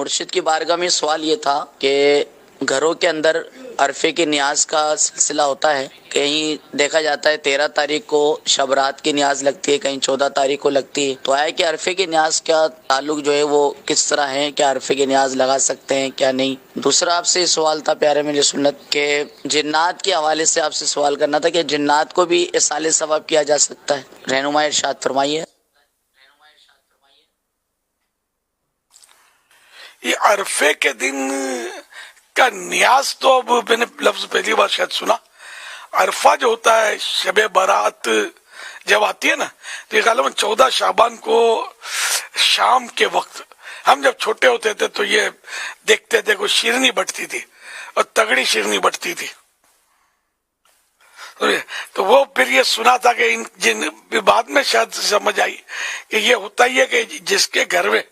مرشد کی بارگاہ میں سوال یہ تھا کہ گھروں کے اندر عرفے کی نیاز کا سلسلہ ہوتا ہے. کہیں دیکھا جاتا ہے 13 تاریخ کو شب رات کی نیاز لگتی ہے, کہیں 14 تاریخ کو لگتی ہے. تو ہے کہ عرفے کی نیاز کا تعلق جو ہے وہ کس طرح ہے, کیا عرفے کی نیاز لگا سکتے ہیں کیا نہیں. دوسرا آپ سے سوال تھا پیارے میرے سنت کہ جنات کے حوالے سے آپ سے سوال کرنا تھا کہ جنات کو بھی اصال ثواب کیا جا سکتا ہے. رہنما ارشاد فرمائیے. یہ عرفے کے دن کا نیاز تو اب میں نے لفظ پہلی بار شاید سنا. عرفہ جو ہوتا ہے شب برات جب آتی ہے نا, تو یہ غالباً 14 شعبان کو شام کے وقت, ہم جب چھوٹے ہوتے تھے تو یہ دیکھتے تھے کوئی شیرنی بٹتی تھی اور تگڑی شیرنی بٹتی تھی. تو وہ پھر یہ سنا تھا کہ جن بعد میں شاید سمجھ آئی کہ یہ ہوتا ہی ہے کہ جس کے گھر میں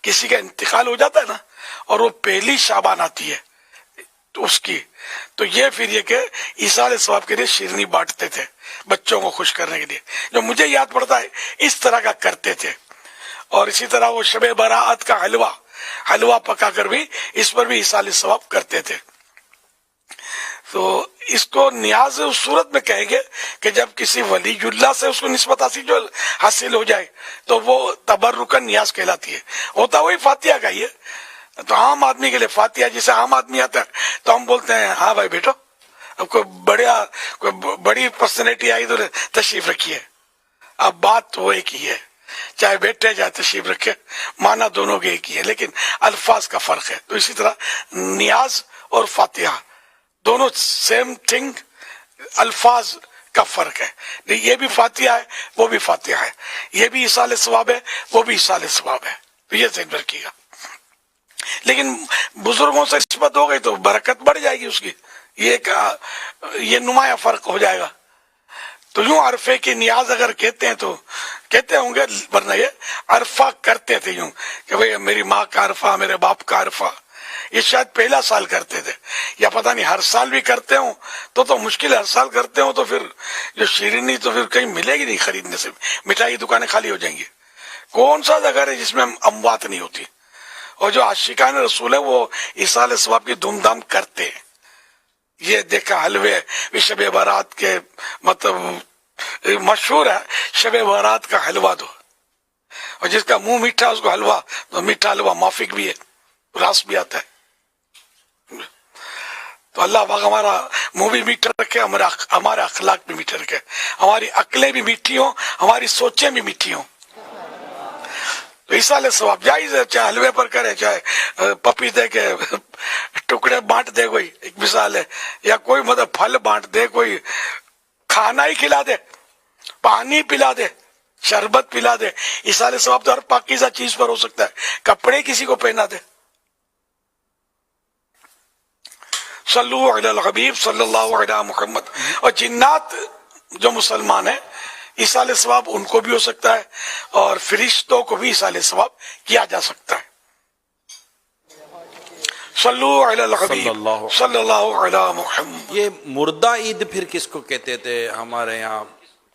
کسی کا انتقال ہو جاتا ہے نا اور وہ پہلی شعبان آتی ہے تو اس کی, تو یہ پھر یہ کہ ایصال ثواب کے لیے شیرنی بانٹتے تھے بچوں کو خوش کرنے کے لیے. جو مجھے یاد پڑتا ہے اس طرح کا کرتے تھے. اور اسی طرح وہ شب برات کا حلوہ پکا کر بھی اس پر بھی ایصال ثواب کرتے تھے. تو اس کو نیاز اس صورت میں کہیں گے کہ جب کسی ولی اللہ سے اس کو نسبت حاصل ہو جائے تو وہ تبرکن نیاز کہلاتی ہے. ہوتا وہی فاتحہ کا ہی ہے. تو عام آدمی کے لیے فاتحہ جیسے عام آدمی آتا ہے تو ہم بولتے ہیں ہاں بھائی بیٹو, اب کوئی بڑی پرسنالٹی آئی تو تشریف رکھیے. اب بات تو ایک ہی ہے, چاہے بیٹھے چاہے تشریف رکھے, معنی دونوں کے ایک ہی ہے لیکن الفاظ کا فرق ہے. تو اسی طرح نیاز اور فاتحہ دونوں سیم تھنگ, الفاظ کا فرق ہے. یہ بھی فاتحہ ہے وہ بھی فاتحہ ہے, یہ بھی ایصال ثواب ہے وہ بھی ایصال ثواب ہے. تو یہ ذہن رکھیے گا. لیکن بزرگوں سے نسبت ہو گئی تو برکت بڑھ جائے گی اس کی, یہ نمایاں فرق ہو جائے گا. تو یوں عرفے کی نیاز اگر کہتے ہیں تو کہتے ہوں گے, ورنہ یہ عرفہ کرتے تھے یوں کہ بھئی میری ماں کا عرفہ, میرے باپ کا عرفہ. یہ شاید پہلا سال کرتے تھے یا پتہ نہیں ہر سال بھی کرتے ہوں. تو مشکل ہر سال کرتے ہوں تو پھر جو شیرینی تو پھر کہیں ملے گی نہیں خریدنے سے, مٹھائی کی دکانیں خالی ہو جائیں گی. کون سا جگہ ہے جس میں اموات نہیں ہوتی. اور جو عاشقان رسول ہے وہ ایصال ثواب کی دھوم دھام کرتے ہیں. یہ دیکھا حلوے شب برات کے مطلب مشہور ہے, شب برات کا حلوہ دو, اور جس کا منہ میٹھا اس کو حلوہ, تو میٹھا حلوہ مافک بھی ہے, راس بھی آتا ہے. تو اللہ پاک ہمارا منہ بھی میٹھا رکھے, ہمارا اخلاق بھی میٹھے رکھے, ہماری عقلیں بھی میٹھی ہوں, ہماری سوچیں بھی میٹھی ہوں. تو ایصال ثواب جائز ہے, چاہے حلوے پر کرے, چاہے پپیتے کے ٹکڑے بانٹ دے, کوئی ایک مثال ہے, یا کوئی مطلب پھل بانٹ دے, کوئی کھانا ہی کھلا دے, پانی پلا دے, شربت پلا دے. ایصال ثواب تو ہر پاکیزہ چیز پر ہو سکتا ہے. کپڑے کسی کو پہنا دے. صلو علی الحبیب صلی اللہ علیہ محمد. اور جنات جو مسلمان ہیں ایصال ثواب ان کو بھی ہو سکتا ہے, اور فرشتوں کو بھی ایصال ثواب کیا جا سکتا ہے. صلو علی الحبیب صلی اللہ علیہ محمد. یہ مردہ عید پھر کس کو کہتے تھے ہمارے یہاں,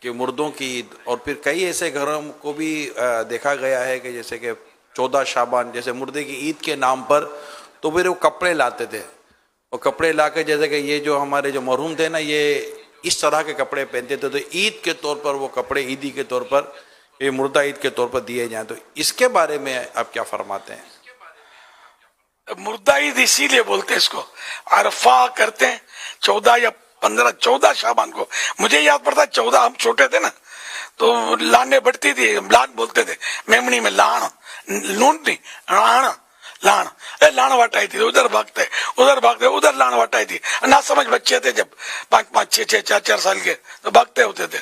کہ مردوں کی عید. اور پھر کئی ایسے گھروں کو بھی دیکھا گیا ہے کہ جیسے کہ 14 شعبان جیسے مردے کی عید کے نام پر تو پھر وہ کپڑے لاتے تھے, اور کپڑے لا کے جیسے کہ یہ جو ہمارے جو مرحوم تھے نا یہ اس طرح کے کپڑے پہنتے تھے, تو عید کے طور پر وہ کپڑے عیدی کے طور پر, یہ مردہ عید کے طور پر دیے جائیں. تو اس کے بارے میں آپ کیا فرماتے ہیں؟ مردہ عید اسی لیے بولتے ہیں اس کو, عرفہ کرتے ہیں 14 یا 15 14 شعبان کو. مجھے یاد پڑتا ہے 14 ہم چھوٹے تھے نا تو لانے بڑھتی تھی, لان بولتے تھے میمنی میں, لان نون نہیں لان لان واٹائی تھی, ادھر بھاگتے ادھر لان واٹائی تھی. نہ سمجھ بچے تھے جب 5 6 4 سال کے, تو بھاگتے ہوتے تھے.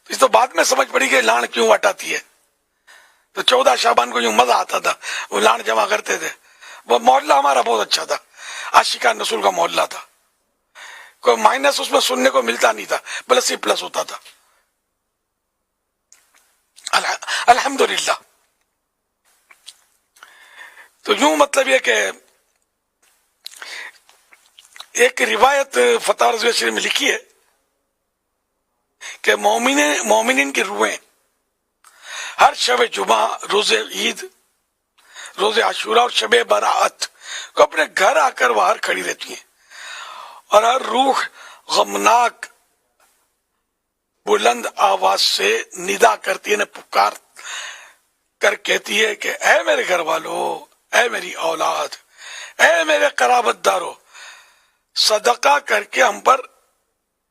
اس تو بعد میں سمجھ پڑی کہ لان کیوں واٹاتی ہے. تو 14 شعبان کو یوں مزہ آتا تھا, وہ لان جمع کرتے تھے. وہ محلہ ہمارا بہت اچھا تھا, عاشقان رسول کا محلہ تھا. کوئی مائنس اس میں سننے کو ملتا نہیں تھا, پلس ہی پلس ہوتا تھا. الحمدللہ. تو یوں مطلب یہ کہ ایک روایت فتح رضویہ شریف میں لکھی ہے کہ مومنین کی روحیں ہر شب جمعہ روز عید روز عاشورہ اور شب برات کو اپنے گھر آ کر باہر کھڑی رہتی ہیں اور ہر روح غمناک بلند آواز سے ندا کرتی ہے، پکار کر کہتی ہے کہ اے میرے گھر والو، اے میری اولاد، اے میرے قرابت دارو، صدقہ کر کے ہم پر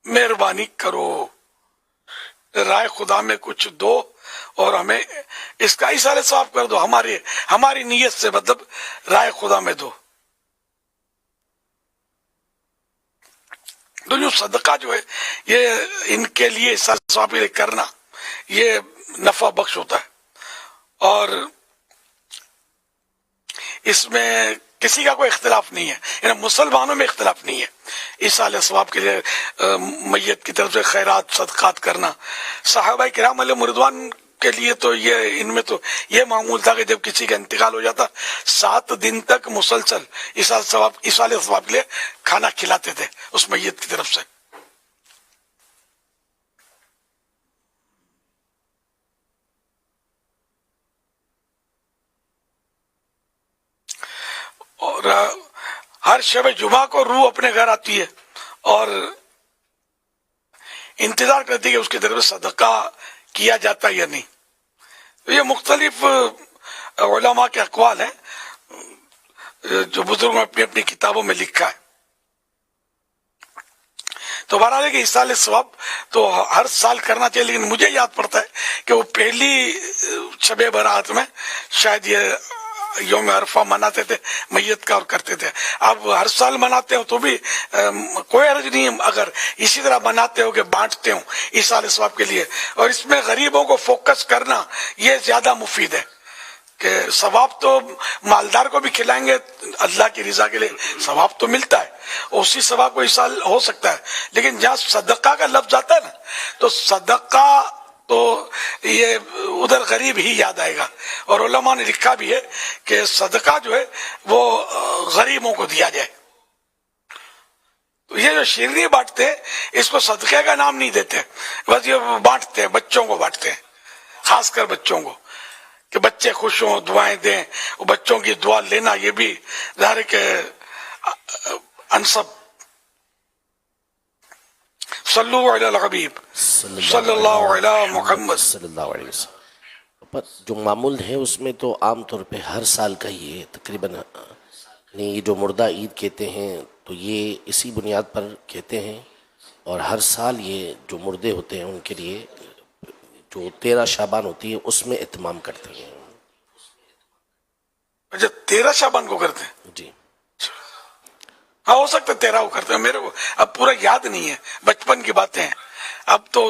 مہربانی کرو، رائے خدا میں کچھ دو اور ہمیں اس کا ایصال ثواب کر دو، ہماری نیت سے مطلب رائے خدا میں دو۔ تو جو صدقہ جو ہے یہ ان کے لیے ایصال ثواب کرنا یہ نفع بخش ہوتا ہے، اور اس میں کسی کا کوئی اختلاف نہیں ہے، یعنی مسلمانوں میں اختلاف نہیں ہے ایصال ثواب کے لیے میت کی طرف سے خیرات صدقات کرنا۔ صحابہ کرام علیہ رضوان کے لیے تو یہ ان میں تو یہ معمول تھا کہ جب کسی کا انتقال ہو جاتا 7 دن تک مسلسل ایصال ثواب کے لیے کھانا کھلاتے تھے اس میت کی طرف سے۔ اور ہر شب جمعہ کو روح اپنے گھر آتی ہے اور انتظار کرتی ہے کہ اس کی طرف صدقہ کیا جاتا یا نہیں۔ تو یہ مختلف علماء کے اقوال ہیں جو بزرگوں نے اپنی اپنی کتابوں میں لکھا ہے۔ تو بہرحال ہے کہ ایصال ثواب تو ہر سال کرنا چاہیے، لیکن مجھے یاد پڑتا ہے کہ وہ پہلی شب برات میں شاید یہ یوم عرفہ مناتے تھے میت کا اور کرتے تھے۔ اب ہر سال مناتے ہو تو بھی کوئی حرج نہیں ہے اگر اسی طرح مناتے ہو کہ بانٹتے ہو ایصال ثواب کے لیے، اور اس میں غریبوں کو فوکس کرنا یہ زیادہ مفید ہے کہ ثواب تو مالدار کو بھی کھلائیں گے اللہ کی رضا کے لیے ثواب تو ملتا ہے، اسی ثواب کو ایصال ہو سکتا ہے، لیکن جہاں صدقہ کا لفظ آتا ہے نا تو صدقہ تو یہ ادھر غریب ہی یاد آئے گا، اور علماء نے لکھا بھی ہے کہ صدقہ جو ہے وہ غریبوں کو دیا جائے۔ تو یہ جو شیرنی بانٹتے ہیں اس کو صدقے کا نام نہیں دیتے، بس یہ بانٹتے ہیں، بچوں کو بانٹتے ہیں، خاص کر بچوں کو کہ بچے خوش ہوں، دعائیں دیں، وہ بچوں کی دعا لینا یہ بھی ظاہر ہے کہ انسب۔ صلو علی الحبیب صلی اللہ علی محمد صلی اللہ علیہ وسلم۔ پر جو معمول ہے اس میں تو عام طور پہ ہر سال کا ہی ہے تقریباً، یہ جو مردہ عید کہتے ہیں تو یہ اسی بنیاد پر کہتے ہیں، اور ہر سال یہ جو مردے ہوتے ہیں ان کے لیے جو 13 شعبان ہوتی ہے اس میں اہتمام کرتے ہیں۔ اچھا 13 شعبان کو کرتے ہیں؟ جی ہاں ہو سکتا ہے 13 کو کرتے ہیں، میرے کو اب پورا یاد نہیں ہے، بچپن کی باتیں ہیں، اب تو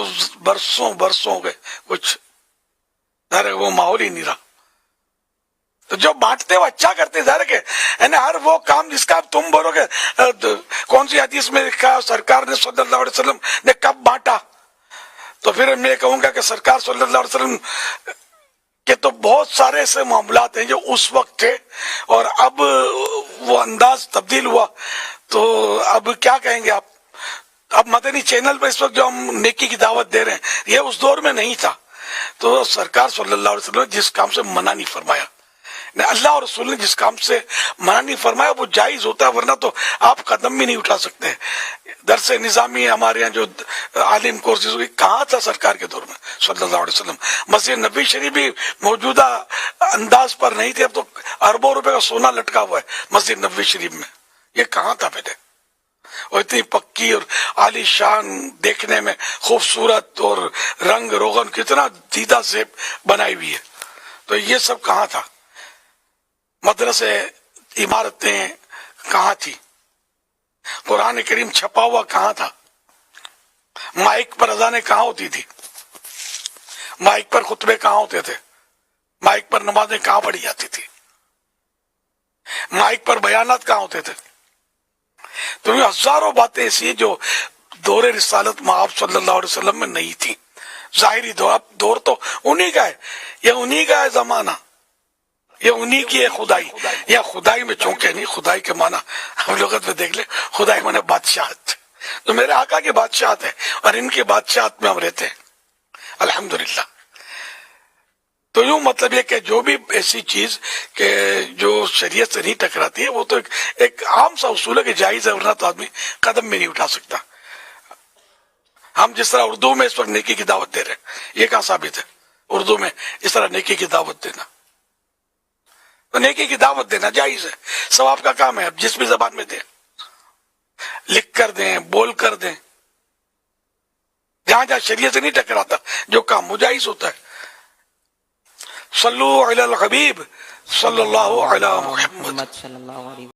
برسوں گئے، کچھ وہ ماحول ہی نہیں رہا۔ تو جو بانٹتے وہ اچھا کرتے ظاہر کہ ہر وہ کام جس کا تم بولو گے کون سی حدیث میں لکھا سرکار نے صلی اللہ علیہ وسلم نے کب بانٹا، تو پھر میں کہوں گا کہ سرکار صلی اللہ علیہ وسلم کہ تو بہت سارے ایسے معاملات ہیں جو اس وقت تھے اور اب وہ انداز تبدیل ہوا، تو اب کیا کہیں گے آپ؟ اب مدنی چینل پر اس وقت جو ہم نیکی کی دعوت دے رہے ہیں یہ اس دور میں نہیں تھا۔ تو سرکار صلی اللہ علیہ وسلم نے جس کام سے منع نہیں فرمایا، اللہ اور رسول نے جس کام سے منع نہیں فرمایا وہ جائز ہوتا ہے، ورنہ تو آپ قدم بھی نہیں اٹھا سکتے۔ درس نظامی ہمارے یہاں جو عالم کورسز ہوئی کہاں تھا سرکار کے دور میں صلی اللہ علیہ وسلم؟ مسجد نبوی شریف بھی موجودہ انداز پر نہیں تھے، اب تو اربوں روپے کا سونا لٹکا ہوا ہے مسجد نبوی شریف میں، یہ کہاں تھا پہلے؟ اور اتنی پکی اور عالی شان، دیکھنے میں خوبصورت اور رنگ روغن کتنا دیدہ سے بنائی ہوئی ہے، تو یہ سب کہاں تھا؟ مدرسے عمارتیں کہاں تھی؟ قرآن کریم چھپا ہوا کہاں تھا؟ مائک پر اذانیں کہاں ہوتی تھی؟ مائک پر خطبے کہاں ہوتے تھے؟ مائک پر نمازیں کہاں پڑھی جاتی تھی؟ مائک پر بیانات کہاں ہوتے تھے؟ تو یہ ہزاروں باتیں ایسی ہیں جو دور رسالت مآب صلی اللہ علیہ وسلم میں نہیں تھی۔ ظاہری دور تو انہی کا ہے، یہ انہی کا ہے زمانہ، یہ انہی کی ہے خدائی، یا خدائی میں چونکہ نہیں، خدائی کے معنی ہم لغت میں دیکھ لیں، خدائی معنی بادشاہت، تو میرے آقا کی بادشاہت ہے اور ان کی بادشاہت میں ہم رہتے ہیں الحمدللہ۔ تو یوں مطلب یہ کہ جو بھی ایسی چیز کہ جو شریعت سے نہیں ٹکراتی ہے وہ تو ایک عام سا اصول ہے کہ جائز ہے، ورنہ تو آدمی قدم بھی نہیں اٹھا سکتا. ہم جس طرح اردو میں اس وقت نیکی کی دعوت دے رہے ہیں، یہ کہاں ثابت ہے اردو میں اس طرح نیکی کی دعوت دینا؟ تو نیکی کی دعوت دینا جائز ہے، ثواب کا کام ہے. اب جس بھی زبان میں دیں، لکھ کر دیں، بول کر دیں، جہاں جہاں شریعت سے نہیں ٹکراتا جو کام وہ جائز ہوتا ہے. صلو علی الحبیب صلی اللہ علی محمد. صلی اللہ علیہ